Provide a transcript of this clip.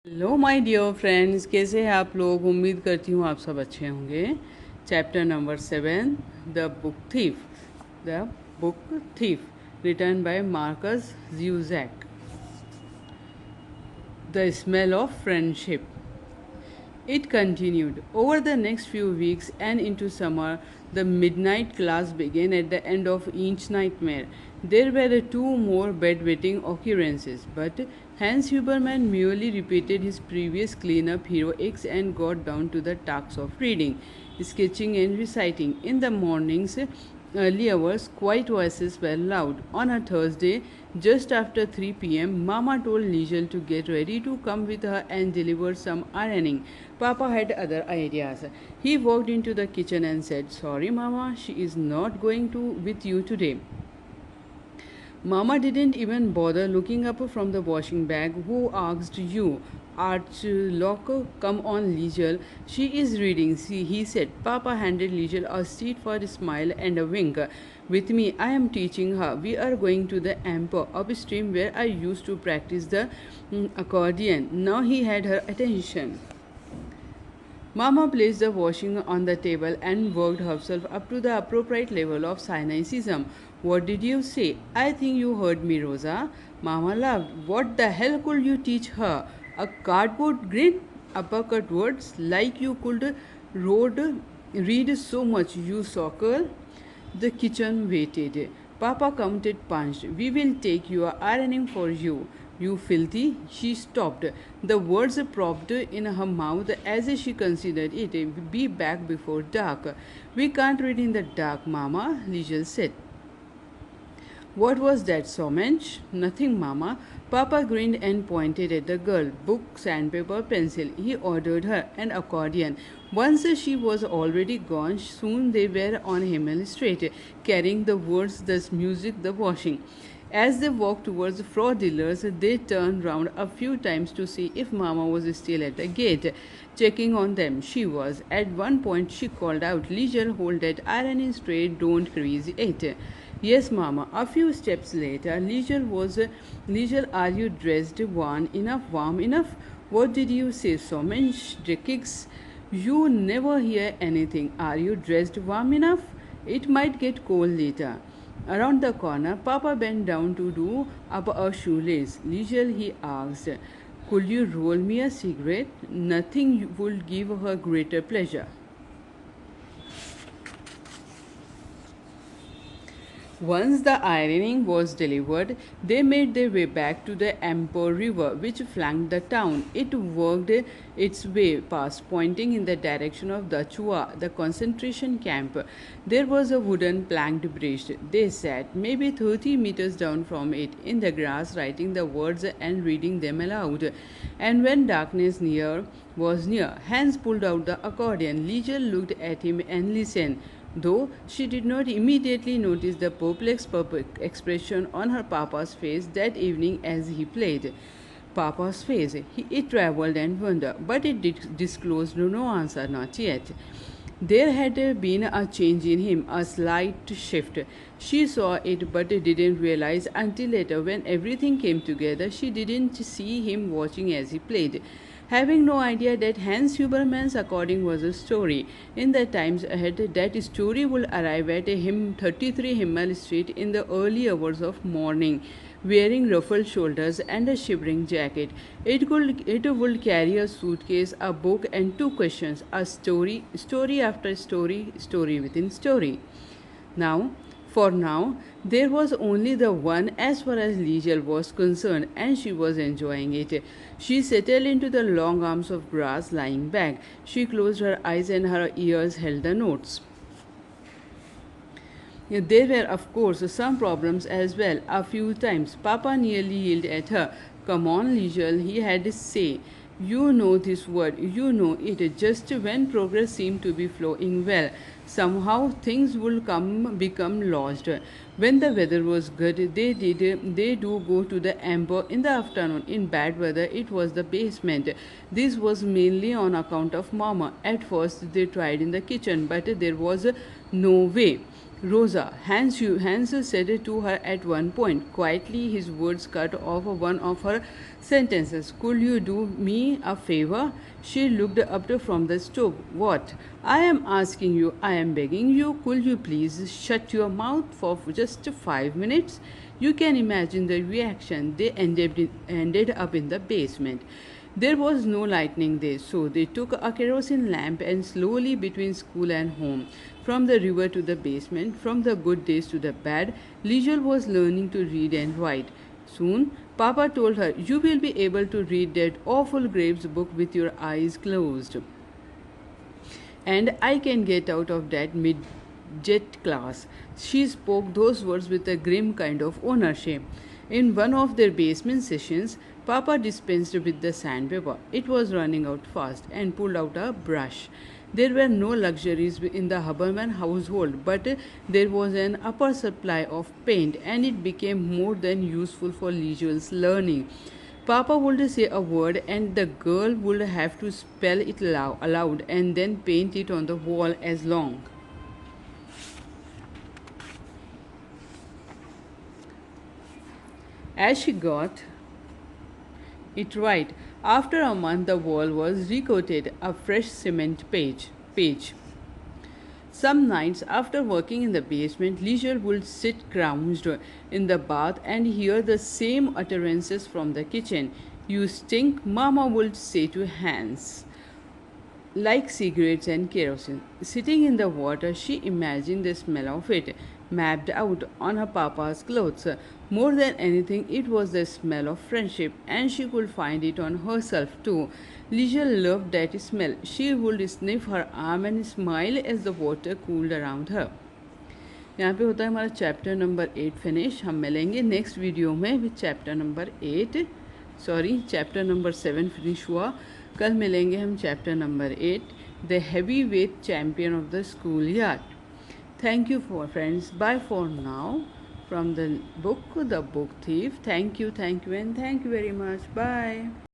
Hello my dear friends, कैसे हैं आप लोग। उम्मीद करती हूँ आप सब अच्छे होंगे। Chapter number 7, the book thief written by Markus Zusak. The smell of friendship. It continued. Over the next few weeks and into summer, the midnight class began at the end of each nightmare. There were two more bedwetting occurrences, but Hans Huberman merely repeated his previous cleanup heroics and got down to the task of reading, sketching, and reciting. In the mornings, early hours, quiet voices were loud. On a Thursday, just after 3 p.m., Mama told Liesel to get ready to come with her and deliver some ironing. Papa had other ideas. He walked into the kitchen and said, "Sorry, Mama, she is not going to with you today." Mama didn't even bother looking up from the washing bag. "Who asked you?" "Archlock, come on, Liesel. She is reading," he said. Papa handed Liesel a straightforward smile and a wink. "With me, I am teaching her. We are going to the amp upstream where I used to practice the accordion." Now he had her attention. Mama placed the washing on the table and worked herself up to the appropriate level of cynicism. "What did you say?" "I think you heard me, Rosa." Mama laughed. "What the hell could you teach her? A cardboard grin? Uppercut words? Like you could read so much, you sockle." The kitchen waited. Papa counted punched. "We will take your ironing for you. You filthy." She stopped. The words propped in her mouth as she considered it. "Be back before dark." "We can't read in the dark, Mama," Liesel said. "What was that, Somench?" "Nothing, Mama." Papa grinned and pointed at the girl. "Book, sandpaper, pencil," he ordered her, "an accordion." Once she was already gone, soon they were on Himmel Street, carrying the words, the music, the washing. As they walked towards Frau Diller's, they turned round a few times to see if Mama was still at the gate, checking on them. She was. At one point she called out, "Liesel, hold that ironing straight, don't crease it." "Yes, Mama." A few steps later, Liesel, are you dressed? Warm enough? "What did you say, Somench? Kicks? You never hear anything. Are you dressed warm enough? It might get cold later." Around the corner, Papa bent down to do up a shoelace. "Liesel," he asked, "could you roll me a cigarette?" Nothing would give her greater pleasure. Once the ironing was delivered, they made their way back to the Amper River, which flanked the town. It worked its way past, pointing in the direction of Dachua, the concentration camp. There was a wooden planked bridge. They sat, maybe 30 meters down from it, in the grass, writing the words and reading them aloud. And when darkness was near, Hans pulled out the accordion. Liesel looked at him and listened, though she did not immediately notice the perplexed expression on her papa's face that evening as he played. Papa's face. It travelled and wandered, but it disclosed no answer, not yet. There had been a change in him, a slight shift. She saw it but didn't realize until later when everything came together. She didn't see him watching as he played, having no idea that Hans Huberman's accordion was a story. In the times ahead, that story would arrive at him 33 Himmel Street in the early hours of morning, wearing ruffled shoulders and a shivering jacket. It would carry a suitcase, a book, and two questions: a story after story, story within story. Now, for now, there was only the one as far as Liesel was concerned, and she was enjoying it. She settled into the long arms of grass lying back. She closed her eyes and her ears held the notes. There were, of course, some problems as well. A few times, Papa nearly yelled at her. "Come on, Liesel," he had to say. "You know this word. You know it." Just when progress seemed to be flowing well, somehow things would become lost. When the weather was good, they do go to the Amber in the afternoon. In bad weather, it was the basement. This was mainly on account of Mama. At first, they tried in the kitchen, but there was no way. Rosa, Hans said to her at one point. Quietly, his words cut off one of her sentences. Could you do me a favor? She looked up from the stove. What? I am asking you, I am begging you. Could you please shut your mouth for just 5 minutes? You can imagine the reaction. They ended up in the basement. There was no lightning there, so they took a kerosene lamp and slowly between school and home, from the river to the basement, from the good days to the bad, Liesel was learning to read and write. Soon, Papa told her, "You will be able to read that awful Graves book with your eyes closed. And I can get out of that midget class." She spoke those words with a grim kind of ownership. In one of their basement sessions, Papa dispensed with the sandpaper. It was running out fast and pulled out a brush. There were no luxuries in the Huberman household, but there was an upper supply of paint, and it became more than useful for Liesel's learning. Papa would say a word, and the girl would have to spell it aloud and then paint it on the wall as long. As she got it right, after a month the wall was recoated, a fresh cement page. Some nights, after working in the basement, Liesel would sit crouched in the bath and hear the same utterances from the kitchen. "You stink," Mama would say to Hans, like cigarettes and kerosene. Sitting in the water, she imagined the smell of it, mapped out on her papa's clothes. More than anything, it was the smell of friendship, and she could find it on herself too. Liesel loved that smell. She would sniff her arm and smile as the water cooled around her. यहाँ पे होता है हमारा chapter number 8 finish. हम मिलेंगे next video में with chapter number 8. Sorry, chapter number 7 finish हुआ. कल मिलेंगे हम chapter number 8, the heavy weight champion of the school yard. Thank you for friends. Bye for now. From the book, The Book Thief. Thank you, and thank you very much. Bye.